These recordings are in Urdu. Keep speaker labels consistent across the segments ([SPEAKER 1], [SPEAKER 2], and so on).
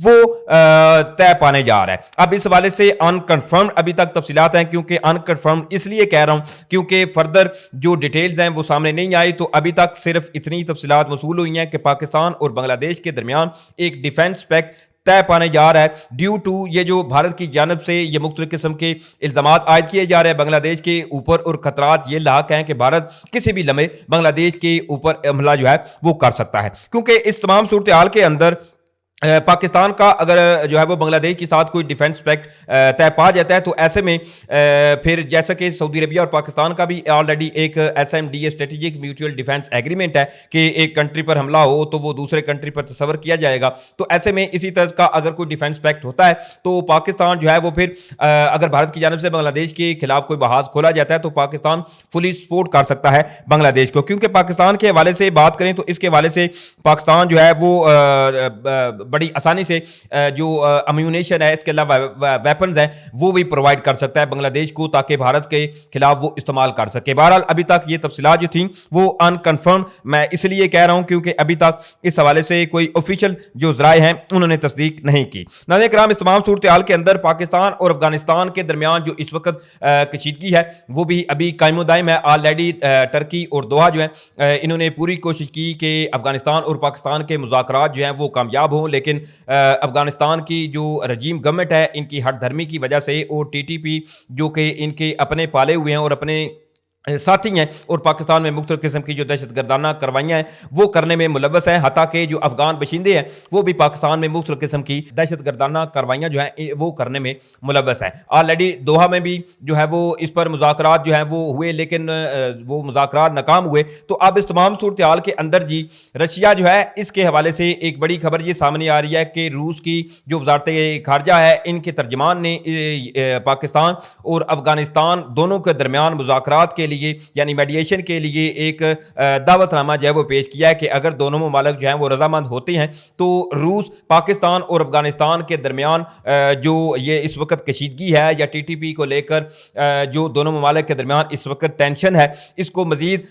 [SPEAKER 1] وہ طے پانے جا رہا ہے. اب اس حوالے سے انکنفرمڈ ابھی تک تفصیلات ہیں, کیونکہ انکنفرمڈ اس لیے کہہ رہا ہوں کیونکہ فردر جو ڈیٹیلز ہیں وہ سامنے نہیں آئی. تو ابھی تک صرف اتنی تفصیلات موصول ہوئی ہیں کہ پاکستان اور بنگلہ دیش کے درمیان ایک ڈیفنس پیکٹ طے پانے جا رہا ہے, ڈیو ٹو یہ جو بھارت کی جانب سے یہ مختلف قسم کے الزامات عائد کیے جا رہے ہیں بنگلہ دیش کے اوپر, اور خطرات یہ لاحق ہیں کہ بھارت کسی بھی لمحے بنگلہ دیش کے اوپر حملہ جو ہے وہ کر سکتا ہے. کیونکہ اس تمام صورتحال کے اندر پاکستان کا اگر جو ہے وہ بنگلہ دیش کے ساتھ کوئی ڈیفنس پیکٹ طے پا جاتا ہے تو ایسے میں پھر جیسا کہ سعودی عربیہ اور پاکستان کا بھی آلریڈی ایک S M D A strategic mutual defence agreement ہے کہ ایک کنٹری پر حملہ ہو تو وہ دوسرے کنٹری پر تصور کیا جائے گا. تو ایسے میں اسی طرح کا اگر کوئی ڈیفنس پیکٹ ہوتا ہے تو پاکستان جو ہے وہ پھر اگر بھارت کی جانب سے بنگلہ دیش کے خلاف کوئی محاذ کھولا جاتا ہے تو پاکستان فلی سپورٹ کر سکتا ہے بنگلہ دیش کو. کیونکہ پاکستان کے حوالے سے بات کریں تو اس کے حوالے سے پاکستان جو ہے وہ بڑی آسانی سے جو امیونیشن ہے, اس کے علاوہ ویپنز ہیں, وہ بھی پرووائڈ کر سکتا ہے بنگلہ دیش کو تاکہ بھارت کے خلاف وہ استعمال کر سکے. بہرحال ابھی تک یہ تفصیلات جو تھیں وہ انکنفرم میں اس لیے کہہ رہا ہوں کیونکہ ابھی تک اس حوالے سے کوئی آفیشیل جو ذرائع ہیں انہوں نے تصدیق نہیں کی. ناظرین کرام, اس تمام صورتحال کے اندر پاکستان اور افغانستان کے درمیان جو اس وقت کشیدگی ہے وہ بھی ابھی قائم و دائم ہے. آلریڈی ٹرکی اور دوحہ جو ہیں انہوں نے پوری کوشش کی کہ افغانستان اور پاکستان کے مذاکرات جو ہیں وہ کامیاب ہوں, لیکن افغانستان کی جو رجیم گورنمنٹ ہے ان کی ہٹ دھرمی کی وجہ سے اور ٹی ٹی پی جو کہ ان کے اپنے پالے ہوئے ہیں اور اپنے ساتھی ہیں اور پاکستان میں مختلف قسم کی جو دہشت گردانہ کروائیاں ہیں وہ کرنے میں ملوث ہیں, حتیٰ کہ جو افغان باشندے ہیں وہ بھی پاکستان میں مختلف قسم کی دہشت گردانہ کروائیاں جو ہیں وہ کرنے میں ملوث ہیں. آلریڈی دوحہ میں بھی جو ہے وہ اس پر مذاکرات جو ہیں وہ ہوئے, لیکن وہ مذاکرات ناکام ہوئے. تو اب اس تمام صورتحال کے اندر جی رشیا جو ہے اس کے حوالے سے ایک بڑی خبر یہ سامنے آ رہی ہے کہ روس کی جو وزارت خارجہ ہے ان کے ترجمان نے پاکستان اور افغانستان دونوں کے درمیان مذاکرات کے لیے یعنی میڈیشن کے لیے ایک دعوت نامہ جو ہے وہ پیش کیا ہے کہ اگر دونوں ممالک جو ہیں وہ رضامند ہوتے ہیں تو روس پاکستان اور افغانستان کے درمیان جو یہ اس وقت کشیدگی ہے یا ٹی ٹی پی کو لے کر جو دونوں ممالک کے درمیان اس وقت ٹینشن ہے اس کو مزید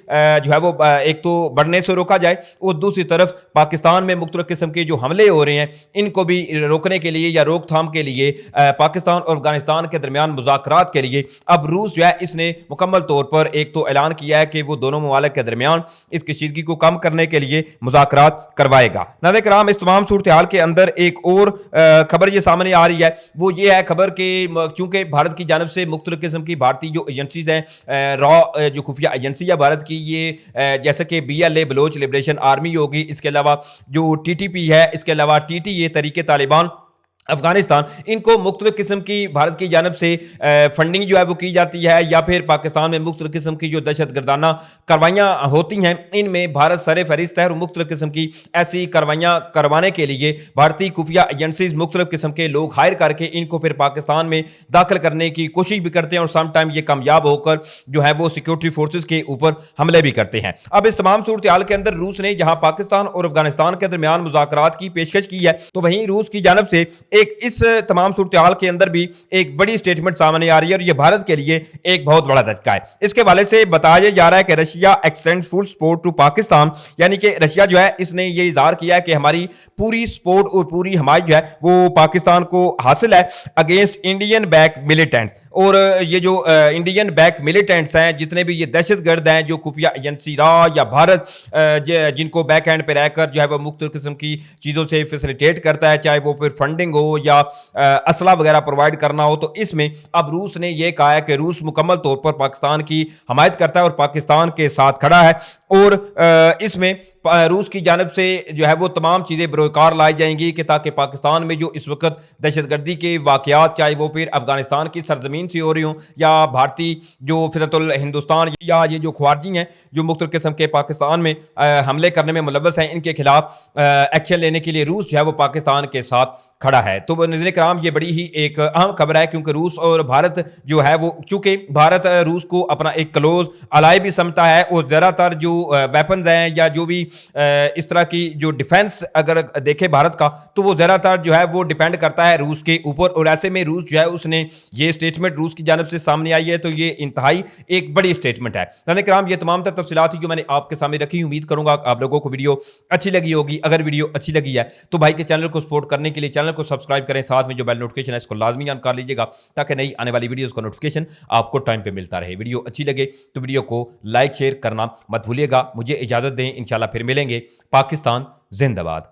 [SPEAKER 1] جو ہے وہ ایک تو بڑھنے سے روکا جائے, اور دوسری طرف پاکستان میں مختلف قسم کے جو حملے ہو رہے ہیں ان کو بھی روکنے کے لیے یا روک تھام کے لیے پاکستان اور افغانستان کے درمیان مذاکرات کے لیے اب روس جو ہے اس نے مکمل طور پر ایک تو اعلان کیا ہے کہ وہ دونوں ممالک کے درمیان اس کشیدگی کو کم کرنے کے لیے مذاکرات کروائے گا. ناظرین کرام, اس تمام صورتحال کے اندر ایک اور خبر یہ سامنے آ رہی ہے, وہ یہ ہے خبر کہ چونکہ بھارت کی جانب سے مختلف قسم کی بھارتی جو ایجنسیز ہیں را جو خفیہ ایجنسی ہے بھارت کی, یہ جیسے کہ B L A Baloch liberation army ہوگی, اس کے علاوہ جو ٹی ٹی پی ہے, اس کے علاوہ ٹی ٹی اے تحریک طالبان افغانستان, ان کو مختلف قسم کی بھارت کی جانب سے فنڈنگ جو ہے وہ کی جاتی ہے یا پھر پاکستان میں مختلف قسم کی جو دہشت گردانہ کروائیاں ہوتی ہیں ان میں بھارت سر فہرست ہے, اور مختلف قسم کی ایسی کروائیاں کروانے کے لیے بھارتی خفیہ ایجنسیز مختلف قسم کے لوگ ہائر کر کے ان کو پھر پاکستان میں داخل کرنے کی کوشش بھی کرتے ہیں, اور سم ٹائم یہ کامیاب ہو کر جو ہے وہ سیکورٹی فورسز کے اوپر حملے بھی کرتے ہیں. اب اس تمام صورتحال کے اندر روس نے جہاں پاکستان اور افغانستان کے درمیان مذاکرات کی پیشکش کی ہے تو وہیں روس کی جانب سے ایک اس تمام صورتحال کے اندر بھی ایک بڑی سٹیٹمنٹ سامنے آ رہی ہے, اور یہ بھارت کے لیے ایک بہت بڑا دھچکا ہے. اس کے حوالے سے بتایا جا رہا ہے کہ Russia extend full support to Pakistan, یعنی کہ رشیا جو ہے اس نے یہ اظہار کیا ہے کہ ہماری پوری سپورٹ اور پوری حمایت جو ہے وہ پاکستان کو حاصل ہے اگینسٹ انڈین بیک ملیٹنٹ. اور یہ جو انڈین بیک ملیٹنٹس ہیں جتنے بھی یہ دہشت گرد ہیں جو خفیہ ایجنسی را یا بھارت جن کو بیک اینڈ پہ رہ کر جو ہے وہ مختلف قسم کی چیزوں سے فیسلیٹیٹ کرتا ہے, چاہے وہ پھر فنڈنگ ہو یا اسلحہ وغیرہ پرووائڈ کرنا ہو, تو اس میں اب روس نے یہ کہا ہے کہ روس مکمل طور پر پاکستان کی حمایت کرتا ہے اور پاکستان کے ساتھ کھڑا ہے, اور اس میں روس کی جانب سے جو ہے وہ تمام چیزیں بروکار لائی جائیں گی کہ تاکہ پاکستان میں جو اس وقت دہشت گردی کے واقعات چاہے وہ پھر افغانستان کی سرزمین سے ہو رہی ہوں یا بھارتی جو فطرت الہندوستان یا یہ جو خوارجی ہیں جو مختلف قسم کے پاکستان میں حملے کرنے میں ملوث ہیں, ان کے خلاف ایکشن لینے کے لیے روس جو ہے وہ پاکستان کے ساتھ کھڑا ہے. تو ناظرین کرام یہ بڑی ہی ایک اہم خبر ہے, کیونکہ روس اور بھارت جو ہے وہ چونکہ بھارت روس کو اپنا ایک کلوز الائی بھی سمجھتا ہے, اور زیادہ تر جو ویپنز ہیں یا جو بھی اس طرح کی جو ڈیفنس اگر دیکھے بھارت کا تو وہ زیادہ تر جو ہے وہ ڈیپینڈ کرتا ہے روس کے اوپر, اور ایسے میں روس جو ہے اس نے یہ اسٹیٹمنٹ تھریٹ روس کی جانب سے سامنے آئی ہے تو یہ انتہائی ایک بڑی اسٹیٹمنٹ ہے۔ ناظرین کرام یہ تمام تر تفصیلات جو میں نے آپ کے سامنے رکھی، امید کروں گا آپ لوگوں کو ویڈیو اچھی لگی ہوگی۔ اگر ویڈیو اچھی لگی ہے تو بھائی کے چینل کو سپورٹ کرنے کے لیے چینل کو سبسکرائب کریں، ساتھ میں جو بیل نوٹیفکیشن ہے اس کو لازمی آن کر لیجیے گا تاکہ نئی آنے والی ویڈیوز کا نوٹیفکیشن آپ کو ٹائم پہ ملتا رہے۔ ویڈیو اچھی لگے تو ویڈیو کو لائک شیئر کرنا مت بھولیے گا۔ مجھے اجازت دیں، انشاءاللہ پھر ملیں گے۔ پاکستان زندہ باد۔